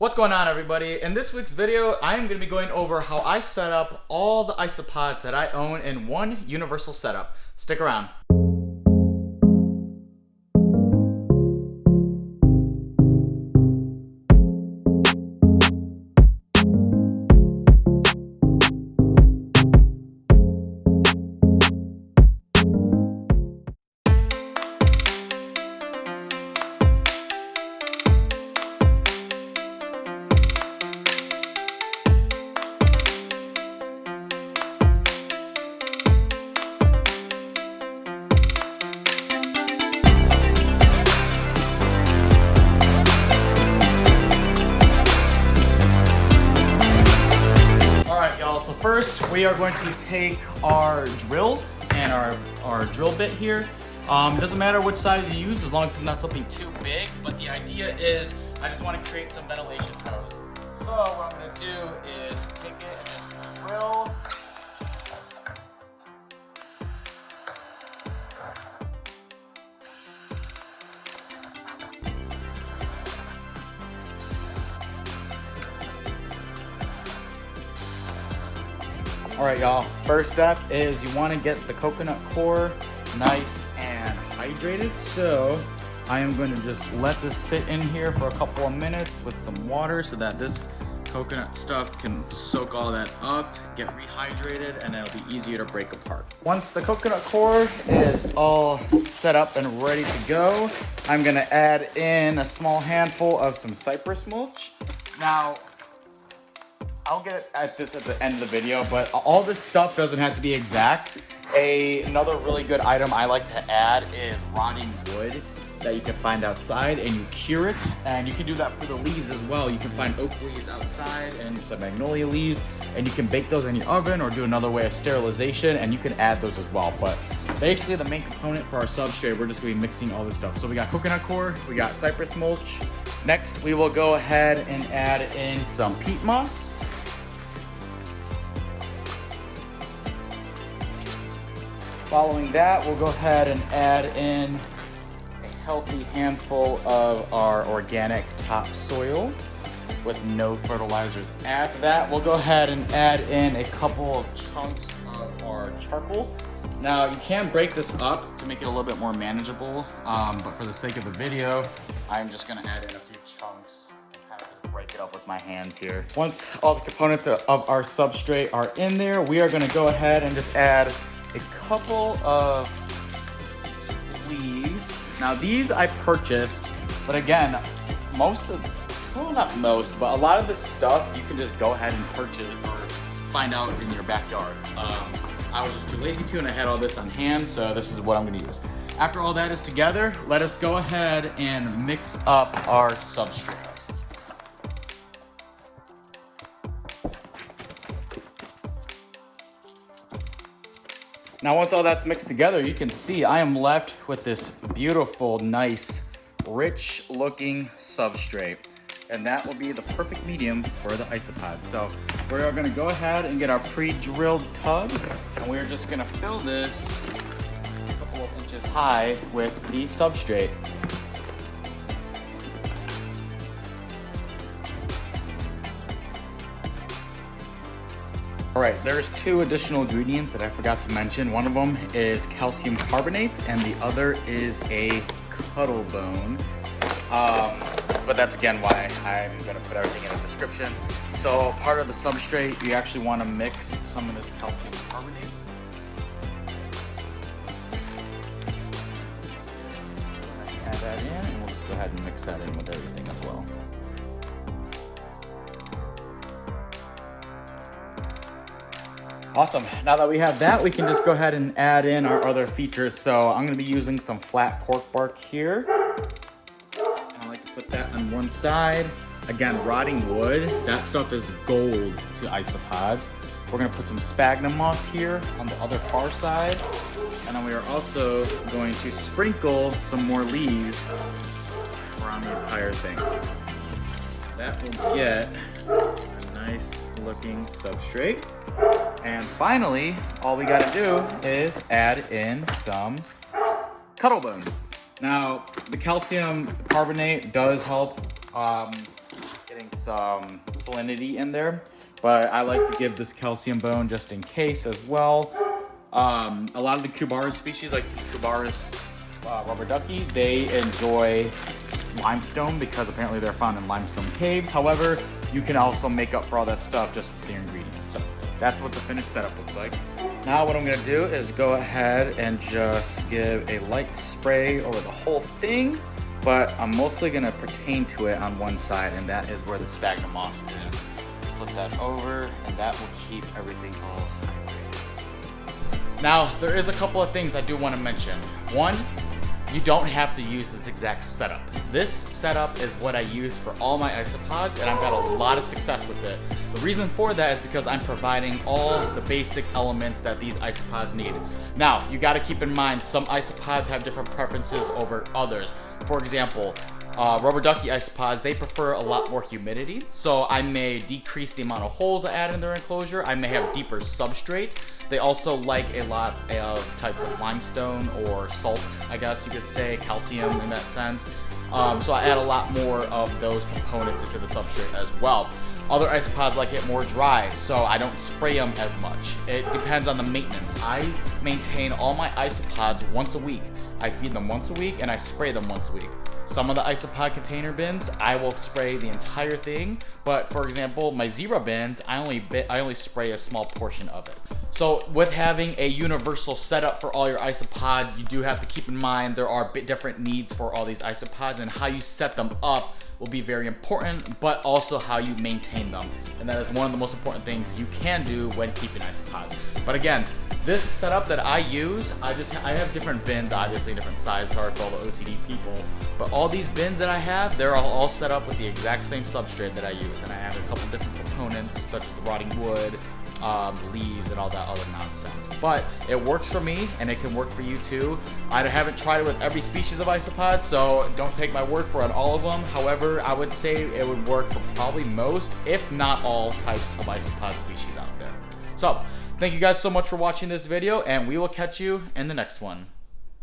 What's going on, everybody? In this week's video, I am going to be going over how I set up all the isopods that I own in one universal setup. Stick around. So first, we are going to take our drill and our drill bit here. It doesn't matter which size you use as long as it's not something too big, but the idea is I just want to create some ventilation hose. So what I'm going to do is take it and just drill. All right, y'all, first step is you want to get the coconut core nice and hydrated. So I am going to just let this sit in here for a couple of minutes with some water so that this coconut stuff can soak all that up, get rehydrated, and it'll be easier to break apart. Once the coconut core is all set up and ready to go, I'm gonna add in a small handful of some Cypress Mulch. Now, I'll get at this at the end of the video, but all this stuff doesn't have to be exact. Another really good item I like to add is rotting wood that you can find outside, and you cure it. And you can do that for the leaves as well. You can find oak leaves outside and some magnolia leaves, and you can bake those in your oven or do another way of sterilization, and you can add those as well. But basically the main component for our substrate, we're just gonna be mixing all this stuff. So we got coconut core, we got Cypress Mulch. Next, we will go ahead and add in some peat moss. Following that, we'll go ahead and add in a healthy handful of our organic topsoil with no fertilizers. After that, we'll go ahead and add in a couple of chunks of our charcoal. Now, you can break this up to make it a little bit more manageable, but for the sake of the video, I'm just gonna add in a few chunks and kind of just break it up with my hands here. Once all the components of our substrate are in there, we are gonna go ahead and just add a couple of leaves. Now these I purchased, but again, well, not most, but a lot of this stuff you can just go ahead and purchase or find out in your backyard. I was just too lazy to, and I had all this on hand, so this is what I'm gonna use. After all that is together, let us go ahead and mix up our substrate. Now, once all that's mixed together, you can see I am left with this beautiful, nice, rich looking substrate. And that will be the perfect medium for the isopod. So we're gonna go ahead and get our pre-drilled tub, and we're just gonna fill this a couple of inches high with the substrate. All right, there's two additional ingredients that I forgot to mention. One of them is calcium carbonate, and the other is a Cuttlebone. But that's again why I'm gonna put everything in the description. So part of the substrate, you actually wanna mix some of this calcium carbonate. Add that in, and we'll just go ahead and mix that in with everything as well. Awesome, now that we have that, we can just go ahead and add in our other features. So I'm gonna be using some flat cork bark here. And I like to put that on one side. Again, rotting wood, that stuff is gold to isopods. We're gonna put some sphagnum moss here on the other far side. And then we are also going to sprinkle some more leaves around the entire thing. That will get a nice looking substrate. And finally, all we gotta do is add in some Cuttlebone. Now, the calcium carbonate does help getting some salinity in there, but I like to give this calcium bone just in case as well. A lot of the Cubaris species, like the Cubaris rubber ducky, they enjoy limestone because apparently they're found in limestone caves. However, you can also make up for all that stuff just with your ingredients. So that's what the finished setup looks like. Now what I'm gonna do is go ahead and just give a light spray over the whole thing, but I'm mostly gonna pertain to it on one side, and that is where the sphagnum moss is. Flip that over, and that will keep everything all hydrated. Now, there is a couple of things I do wanna mention. One, you don't have to use this exact setup. This setup is what I use for all my isopods, and I've had a lot of success with it. The reason for that is because I'm providing all the basic elements that these isopods need. Now, you gotta keep in mind, some isopods have different preferences over others. For example, rubber ducky isopods, they prefer a lot more humidity, so I may decrease the amount of holes I add in their enclosure. I may have deeper substrate. They also like a lot of types of limestone or salt, I guess you could say, calcium in that sense. So I add a lot more of those components into the substrate as well. Other isopods like it more dry, so I don't spray them as much. It depends on the maintenance. I maintain all my isopods once a week. I feed them once a week and I spray them once a week. Some of the isopod container bins, I will spray the entire thing, but for example, my zero bins, I only spray a small portion of it. So with having a universal setup for all your isopod, you do have to keep in mind there are different needs for all these isopods, and how you set them up will be very important, but also how you maintain them. And that is one of the most important things you can do when keeping isopods. But again, this setup that I use, I have different bins, obviously different sizes, sorry for all the OCD people, but all these bins that I have, they're all set up with the exact same substrate that I use, and I add a couple different components such as the rotting wood, leaves, and all that other nonsense. But it works for me, and it can work for you too. I haven't tried it with every species of isopods, so don't take my word for it on all of them. However, I would say it would work for probably most, if not all, types of isopod species out there. So, thank you guys so much for watching this video, and we will catch you in the next one.